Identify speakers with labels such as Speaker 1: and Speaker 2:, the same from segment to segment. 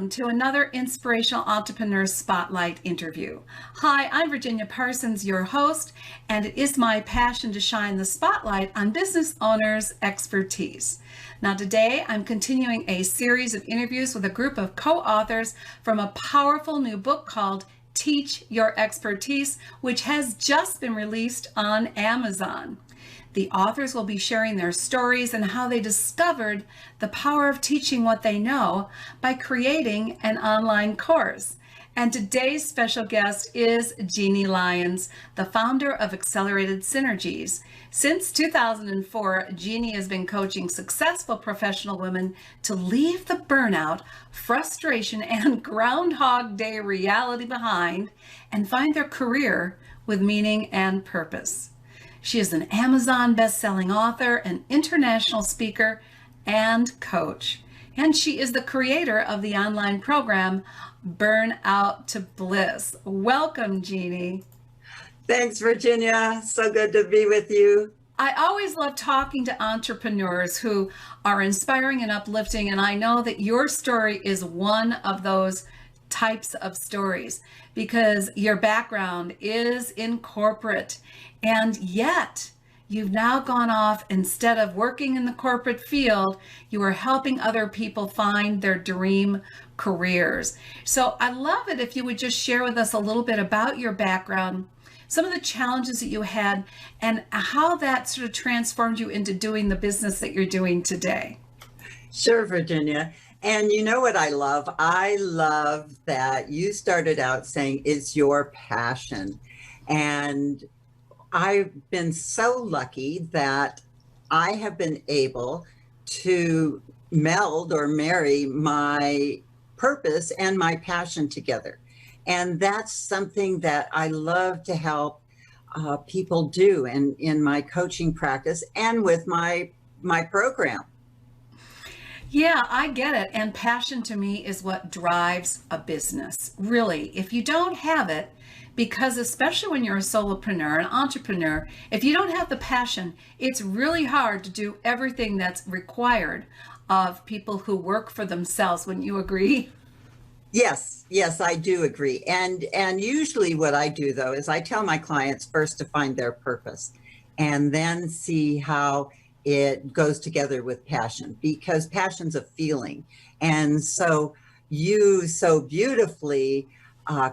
Speaker 1: to another Inspirational Entrepreneur Spotlight interview. Hi, I'm Virginia Parsons, your host, and it is my passion to shine the spotlight on business owners' expertise. Now, today I'm continuing a series of interviews with a group of co-authors from a powerful new book called Teach Your Expertise, which has just been released on Amazon. The authors will be sharing their stories and how they discovered the power of teaching what they know by creating an online course. And today's special guest is Jeanne Lyons, the founder of Accelerated Synergies. Since 2004, Jeanne has been coaching successful professional women to leave the burnout, frustration, and Groundhog Day reality behind and find their career with meaning and purpose. She is an Amazon best-selling author, an international speaker, and coach. And she is the creator of the online program, Burnout to Bliss. Welcome, Jeanne.
Speaker 2: Thanks, Virginia. So good to be with you.
Speaker 1: I always love talking to entrepreneurs who are inspiring and uplifting, and I know that your story is one of those types of stories because your background is in corporate, and yet you've now gone off. Instead of working in the corporate field, you are helping other people find their dream careers. So I love it if you would just share with us a little bit about your background, some of the challenges that you had, and how that sort of transformed you into doing the business that you're doing today.
Speaker 2: Sure, Virginia. And you know what I love? I love that you started out saying it's your passion. And I've been so lucky that I have been able to meld or marry my purpose and my passion together. And that's something that I love to help people do in my coaching practice and with my program.
Speaker 1: Yeah, I get it. And passion to me is what drives a business. Really, if you don't have it, because especially when you're a solopreneur, an entrepreneur, if you don't have the passion, it's really hard to do everything that's required of people who work for themselves. Wouldn't you agree?
Speaker 2: Yes, I do agree. And usually what I do though is I tell my clients first to find their purpose and then see how it goes together with passion, because passion's a feeling. And so you so beautifully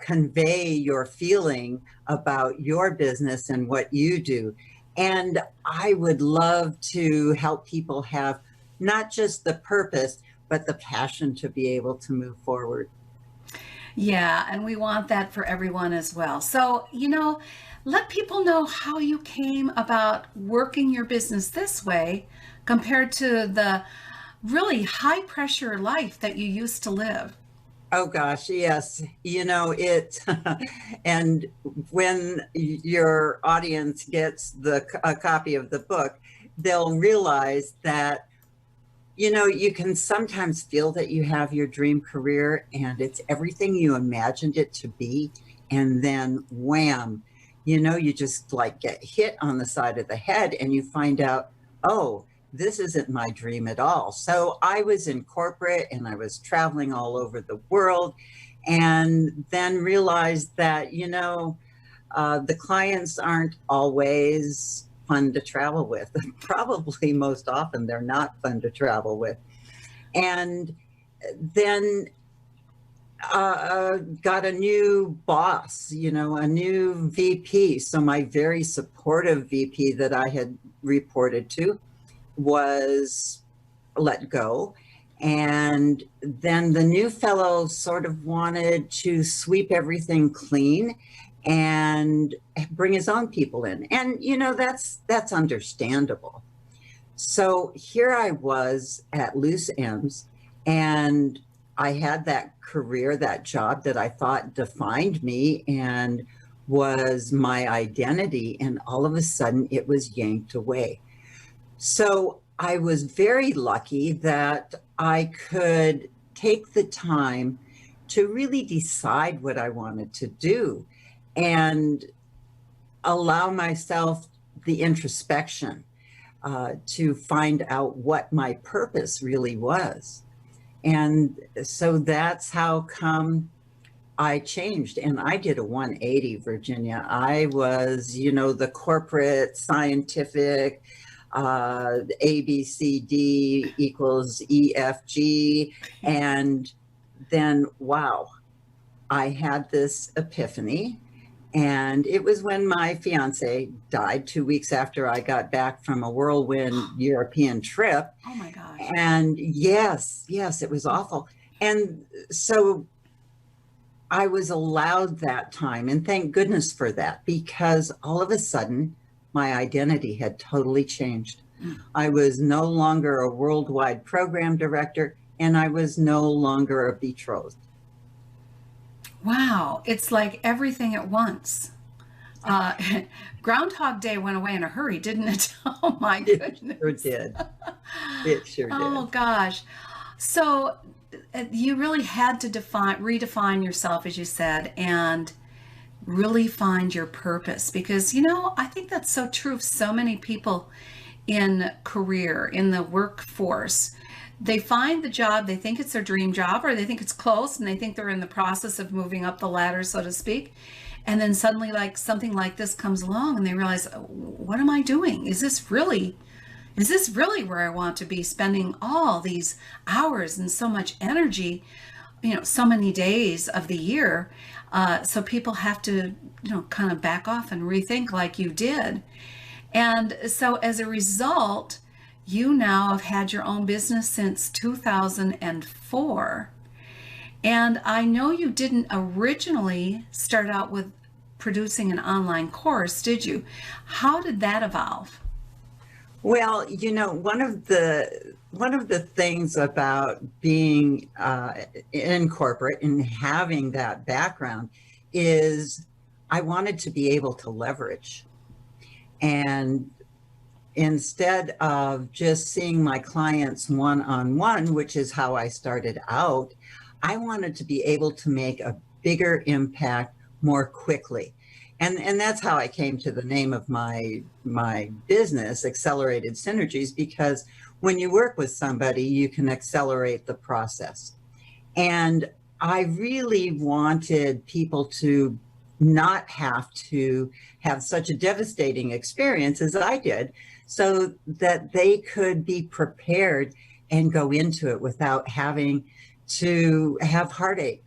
Speaker 2: convey your feeling about your business and what you do. And I would love to help people have not just the purpose, but the passion to be able to move forward.
Speaker 1: Yeah, and we want that for everyone as well. So, let people know how you came about working your business this way compared to the really high pressure life that you used to live.
Speaker 2: Oh gosh, yes. It, and when your audience gets a copy of the book, they'll realize that, you can sometimes feel that you have your dream career and it's everything you imagined it to be. And then wham, you just like get hit on the side of the head and you find out, oh, this isn't my dream at all. So I was in corporate and I was traveling all over the world and then realized that, the clients aren't always fun to travel with. Probably most often they're not fun to travel with. And then got a new boss, a new VP. So my very supportive VP that I had reported to was let go. And then the new fellow sort of wanted to sweep everything clean and bring his own people in. And, that's understandable. So here I was at loose ends, and I had that career, that job that I thought defined me and was my identity. And all of a sudden it was yanked away. So I was very lucky that I could take the time to really decide what I wanted to do and allow myself the introspection to find out what my purpose really was. And so that's how come I changed, and I did a 180, Virginia. I was, the corporate scientific, ABCD equals EFG. And then, wow, I had this epiphany. And it was when my fiance died 2 weeks after I got back from a whirlwind European trip.
Speaker 1: Oh my gosh.
Speaker 2: And yes, it was awful. And so I was allowed that time, and thank goodness for that, because all of a sudden my identity had totally changed. I was no longer a worldwide program director, and I was no longer a betrothed.
Speaker 1: Wow, it's like everything at once. Uh, Groundhog Day went away in a hurry, didn't it? Oh my
Speaker 2: It
Speaker 1: goodness.
Speaker 2: sure did. It sure
Speaker 1: Oh
Speaker 2: did.
Speaker 1: gosh. So you really had to redefine yourself, as you said, and really find your purpose, because I think that's so true of so many people in career, in the workforce. They find the job, they think it's their dream job, or they think it's close, and they think they're in the process of moving up the ladder, so to speak. And then suddenly, like, something like this comes along and they realize, what am I doing? Is this really where I want to be, spending all these hours and so much energy, so many days of the year? So people have to, kind of back off and rethink, like you did. And so as a result, you now have had your own business since 2004. And I know you didn't originally start out with producing an online course, did you? How did that evolve?
Speaker 2: Well, one of the things about being in corporate and having that background is I wanted to be able to leverage. And instead of just seeing my clients one-on-one, which is how I started out, I wanted to be able to make a bigger impact more quickly. And that's how I came to the name of my business, Accelerated Synergies, because when you work with somebody, you can accelerate the process. And I really wanted people to not have to have such a devastating experience as I did, so that they could be prepared and go into it without having to have heartache.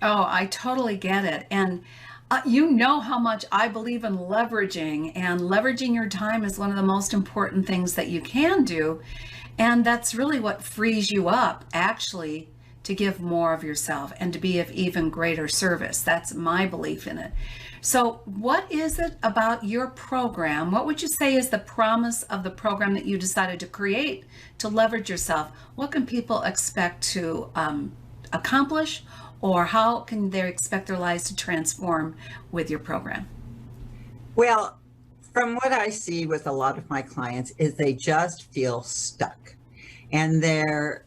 Speaker 1: Oh, I totally get it. And you know how much I believe in leveraging, and leveraging your time is one of the most important things that you can do. And that's really what frees you up, actually, to give more of yourself and to be of even greater service. That's my belief in it. So, what is it about your program? What would you say is the promise of the program that you decided to create to leverage yourself? What can people expect to accomplish, or how can they expect their lives to transform with your program?
Speaker 2: Well, from what I see with a lot of my clients is they just feel stuck, and they're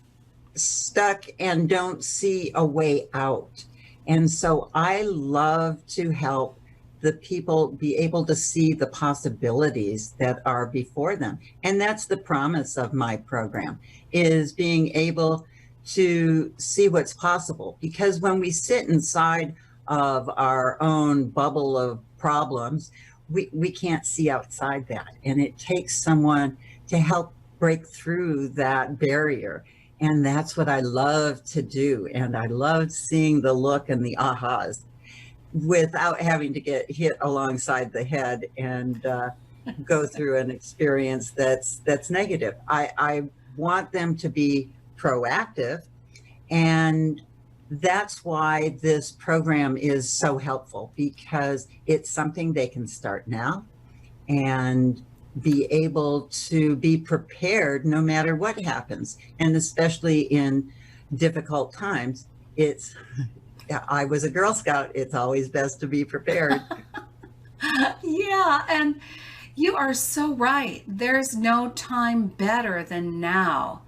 Speaker 2: stuck and don't see a way out. And so I love to help the people be able to see the possibilities that are before them. And that's the promise of my program, is being able to see what's possible. Because when we sit inside of our own bubble of problems, we can't see outside that. And it takes someone to help break through that barrier. And that's what I love to do. And I love seeing the look and the ahas without having to get hit alongside the head and go through an experience that's negative. I want them to be proactive, and that's why this program is so helpful, because it's something they can start now and be able to be prepared no matter what happens. And especially in difficult times, I was a Girl Scout. It's always best to be prepared.
Speaker 1: Yeah, and you are so right. There's no time better than now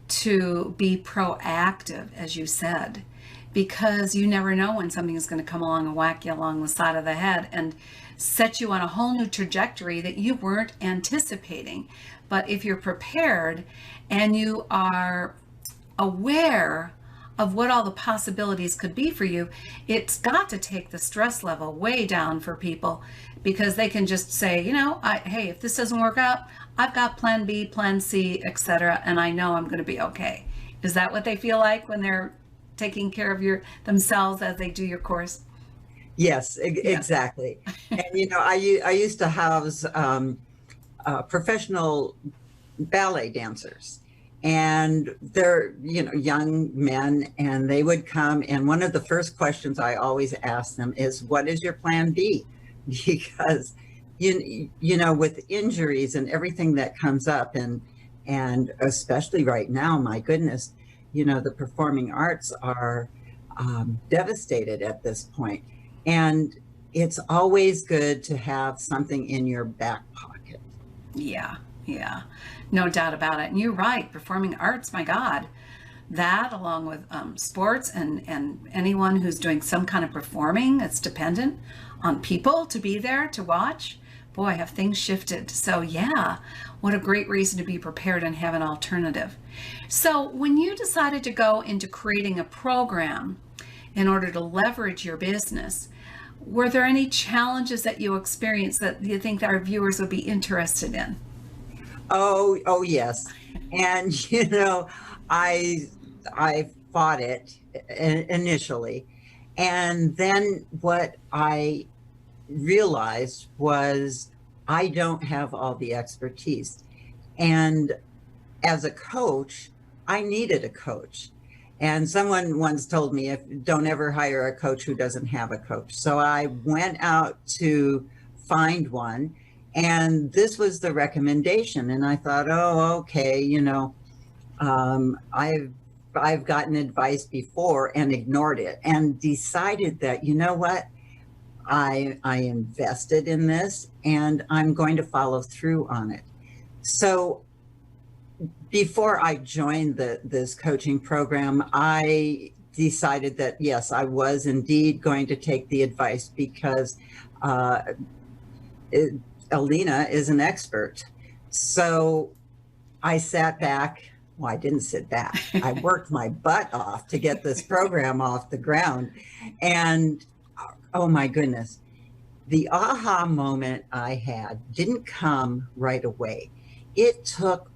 Speaker 1: to be proactive, as you said, because you never know when something is going to come along and whack you along the side of the head and set you on a whole new trajectory that you weren't anticipating. But if you're prepared and you are aware of what all the possibilities could be for you, it's got to take the stress level way down for people, because they can just say, hey, if this doesn't work out, I've got plan B, plan C, etc., and I know I'm going to be okay. Is that what they feel like when they're taking care of themselves as they do your course?
Speaker 2: Yes, exactly. And I used to house professional ballet dancers, and they're young men, and they would come, and one of the first questions I always ask them is, what is your plan B? Because with injuries and everything that comes up, and especially right now, my goodness, the performing arts are devastated at this point, and it's always good to have something in your back pocket.
Speaker 1: Yeah, no doubt about it. And you're right, performing arts, my God, that along with sports and anyone who's doing some kind of performing that's dependent on people to be there to watch, boy, have things shifted. So yeah, what a great reason to be prepared and have an alternative. So when you decided to go into creating a program in order to leverage your business, were there any challenges that you experienced that you think that our viewers would be interested in?
Speaker 2: Oh yes. And I fought it initially. And then what I realized was I don't have all the expertise. And as a coach, I needed a coach. And someone once told me, don't ever hire a coach who doesn't have a coach. So I went out to find one, and this was the recommendation. And I thought, oh, okay, I've gotten advice before and ignored it, and decided that, you know what, I invested in this, and I'm going to follow through on it. So before I joined this coaching program, I decided that, yes, I was indeed going to take the advice, because Alina is an expert. So I sat back. Well, I didn't sit back. I worked my butt off to get this program off the ground. And oh my goodness, the aha moment I had didn't come right away. It took,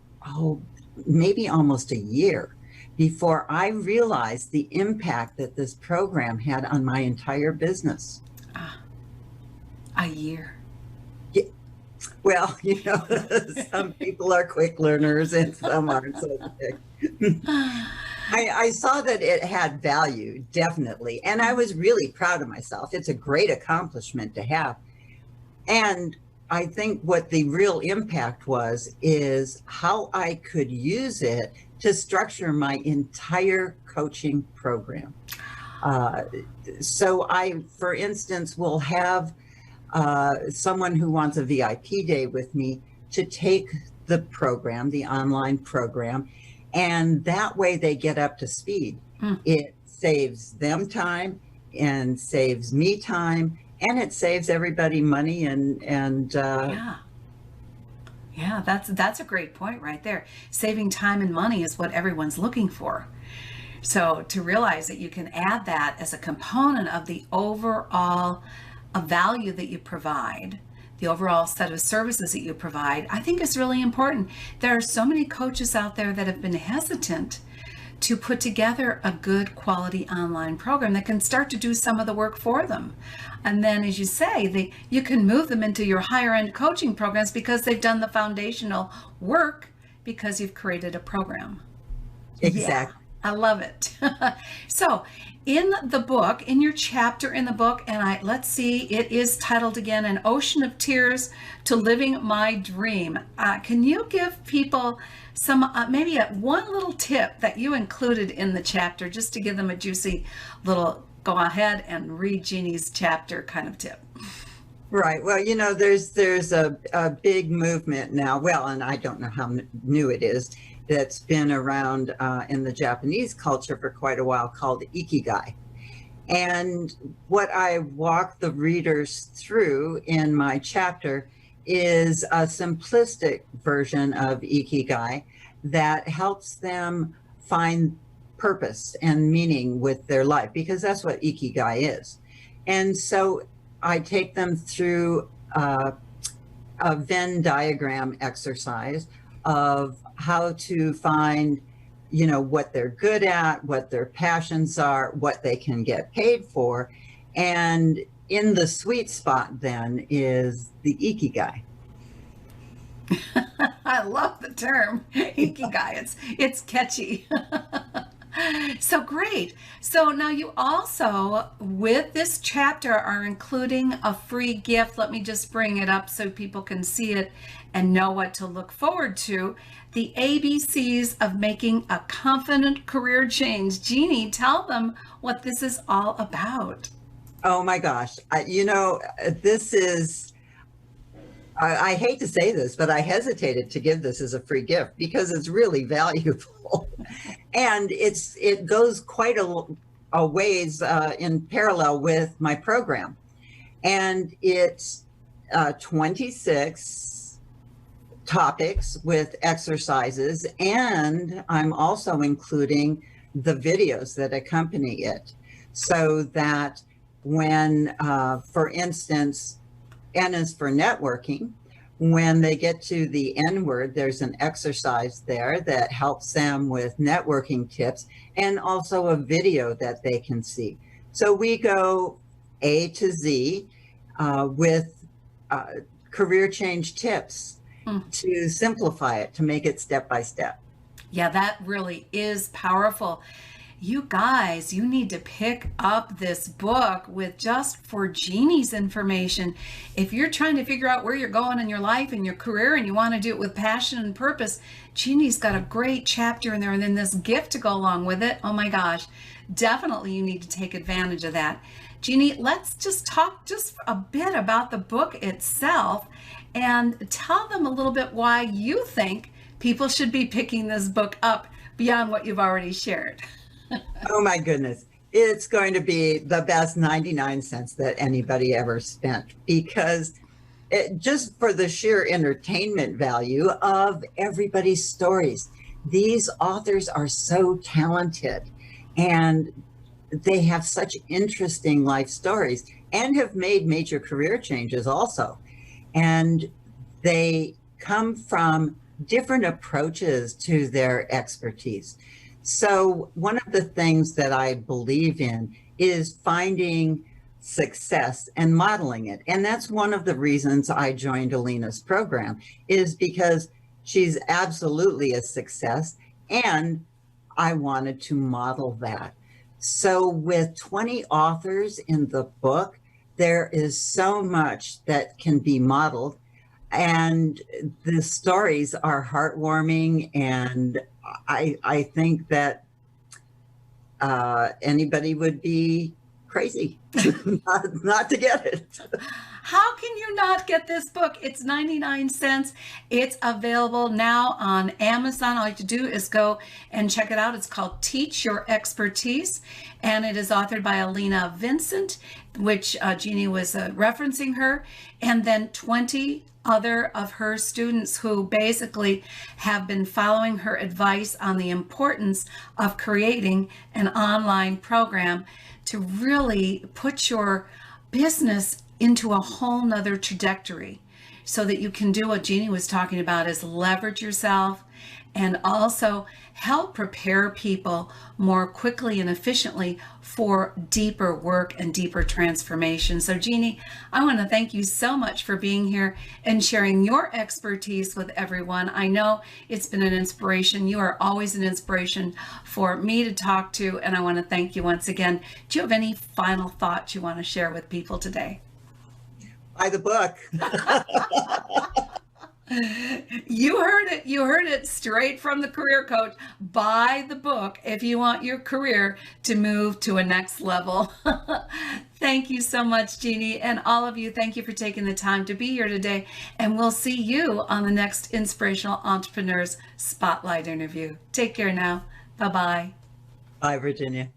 Speaker 2: maybe almost a year before I realized the impact that this program had on my entire business.
Speaker 1: A year.
Speaker 2: Yeah. Well, some people are quick learners and some aren't so quick. I saw that it had value, definitely. And I was really proud of myself. It's a great accomplishment to have. And I think what the real impact is how I could use it to structure my entire coaching program. So I, for instance, will have someone who wants a VIP day with me to take the program, the online program, and that way they get up to speed. It saves them time and saves me time, and it saves everybody money.
Speaker 1: Yeah, that's a great point right there. Saving time and money is what everyone's looking for. So to realize that you can add that as a component of the overall value that you provide, the overall set of services that you provide, I think is really important. There are so many coaches out there that have been hesitant to put together a good quality online program that can start to do some of the work for them. And then, as you say, you can move them into your higher end coaching programs because they've done the foundational work, because you've created a program.
Speaker 2: Exactly.
Speaker 1: Yeah, I love it. So in the book, in your chapter in the book, and let's see, it is titled again, An Ocean of Tears to Living My Dream. Can you give people some, maybe one little tip that you included in the chapter, just to give them a juicy little, go ahead and read Jeanne's chapter kind of tip?
Speaker 2: Right. Well, there's a big movement now. Well, and I don't know how new it is, that's been around in the Japanese culture for quite a while, called Ikigai. And what I walk the readers through in my chapter is a simplistic version of Ikigai that helps them find purpose and meaning with their life, because that's what Ikigai is. And so I take them through a Venn diagram exercise of how to find, what they're good at, what their passions are, what they can get paid for. And in the sweet spot then is the Ikigai.
Speaker 1: I love the term Ikigai. It's catchy. So great. So now you also, with this chapter, are including a free gift. Let me just bring it up so people can see it and know what to look forward to. The ABCs of Making a Confident Career Change. Jeanne, tell them what this is all about.
Speaker 2: Oh my gosh. This is, I hate to say this, but I hesitated to give this as a free gift because it's really valuable. And it goes quite a ways in parallel with my program. And it's 26 topics with exercises. And I'm also including the videos that accompany it, so that when, for instance, N is for networking, when they get to the N word, there's an exercise there that helps them with networking tips, and also a video that they can see. So we go A to Z with career change tips to simplify it, to make it step by step.
Speaker 1: Yeah, that really is powerful. You guys, you need to pick up this book with just for Jeanne's information. If you're trying to figure out where you're going in your life and your career and you want to do it with passion and purpose, Jeanne's got a great chapter in there, and then this gift to go along with it. Oh my gosh, definitely you need to take advantage of that. Jeanne, let's just talk just a bit about the book itself and tell them a little bit why you think people should be picking this book up beyond what you've already shared.
Speaker 2: Oh my goodness. It's going to be the best 99 cents that anybody ever spent, because just for the sheer entertainment value of everybody's stories. These authors are so talented, and they have such interesting life stories and have made major career changes also. And they come from different approaches to their expertise. So one of the things that I believe in is finding success and modeling it. And that's one of the reasons I joined Alina's program, is because she's absolutely a success, and I wanted to model that. So with 20 authors in the book, there is so much that can be modeled, and the stories are heartwarming, and I think that anybody would be crazy not to get it.
Speaker 1: How can you not get this book? It's 99 cents. It's available now on Amazon. All you have to do is go and check it out. It's called Teach Your Expertise, and it is authored by Alina Vincent, which Jeanne was referencing her, and then 20 other of her students who basically have been following her advice on the importance of creating an online program to really put your business into a whole nother trajectory, so that you can do what Jeanne was talking about, is leverage yourself and also help prepare people more quickly and efficiently for deeper work and deeper transformation. So Jeanne, I want to thank you so much for being here and sharing your expertise with everyone. I know it's been an inspiration. You are always an inspiration for me to talk to, and I want to thank you once again. Do you have any final thoughts you want to share with people today?
Speaker 2: Buy the book.
Speaker 1: You heard it straight from the career coach. Buy the book if you want your career to move to a next level. Thank you so much, Jeanne, and all of you. Thank you for taking the time to be here today, and we'll see you on the next Inspirational Entrepreneurs Spotlight interview. Take care now. Bye-bye.
Speaker 2: Bye, Virginia.